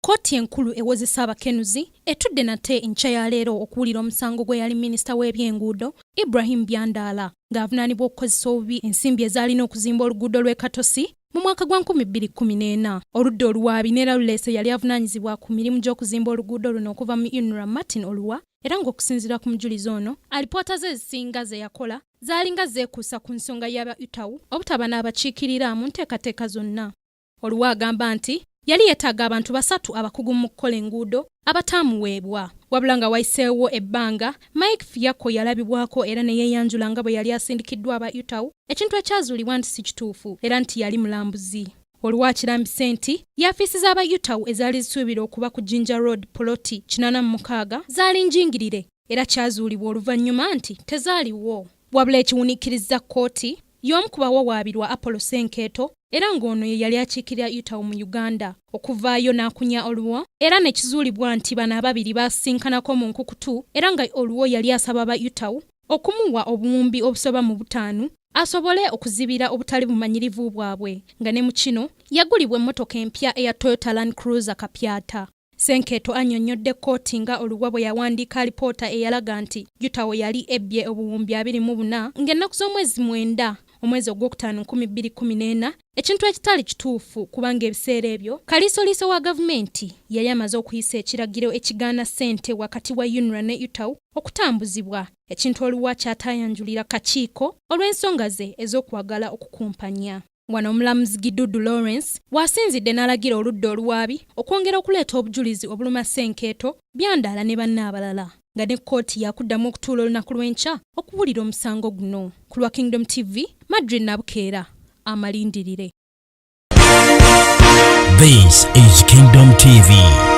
Kkooti enkulu ewozesa abakenuzi etudde nate enkya ya leero okuwulira omusango gwe yali minisita w'ebyenguudo Ibrahim Byandala ng'avunaanibwa okukozesa obubi ensimbi ezaalina okuzimba oluguudo lw'e Katosi mu mwaka gwa 2014. Oludda oluwaabi n'era luleese yali avunaanyizibwa ku mirimu gy'okuzimba oluguudo luno okuva mu UNRA Martin Oluwa, era ng'okusinziira ku mujulizi ono alipoota ze ezisinga ze yakola zaalinga zeekuusa ku nsonga y'aba UTAU obutaba n'abakiikirira mu nteekateeka zonna. Oluwa agamba nti yali yeetaaga abantu 3 abakugu mu kukola enguudo abataamuweebwa. Wabula nga wayiseewo ebbanga, Mike Fiako yalabibwako era ne yeeyanjula nga bwe yali asindikiddwa aba UTAU, ekintu ekyazuulibwa nti si kituufu era nti yali mulambuzi. Oluwa kirambise nti yaafiisi z'aba UTAU ezaali zisuubira okuba ku Jinja Road Poloti 86 zaali njingirire era kyazuulibwa oluvannyuma nti tezaaliwo. Wabula ekiwuniikiriza kkooti y'omu ku bawawaabirwa Apollo Senkeeto era ng'ono ye yali akiikirira UTAU mu Uganda okuvaayo n'akunya Oluwo, era ne kizuulibwa nti bano ababiri baasinkanako mu nkukutu era nga Oluwo yali asaba aba UTAU okumuwa obuwumbi obusoba mu 5 asobole okuzibira obutali bumanyirivu bwabwe, nga ne mu kino yagulibwa emmotoka empya eya Toyota Land Cruiser kapyata. Senkeeto annyonnyodde kkooti nga Oluwa bwe yawandiika alipoota eyalaga nti UTAU yali ebbye obuwumbi 24 ng'ennaku z'omwezi 9 omwezi ogwokutaano 2014, ekintu ekitali kituufu kubanga ebiseera ebyo kaliisoliiso wa gavumenti yali amaze okuyisa ekiragiro ekigaana ssente wakati wa UNRA ne UTAU okutambuzibwa, ekintu Oluwa kyataayanjulira kakiiko olw'ensonga ze ez'okwagala okukumpanya. Wano omulamuzi Gidudu Lawrence waasinzidde n'alagira oludda oluwaabi okwongera okuleeta obujulizi obuluma Senkeeto, Byandala ne banne abalala, nga ne kkooti yakuddamu okutuula olunaku lw'enkya okuwulira omusango guno. Ku lwa Kingdom TV, Madrid Nabukeera, amalindirire. This is Kingdom TV.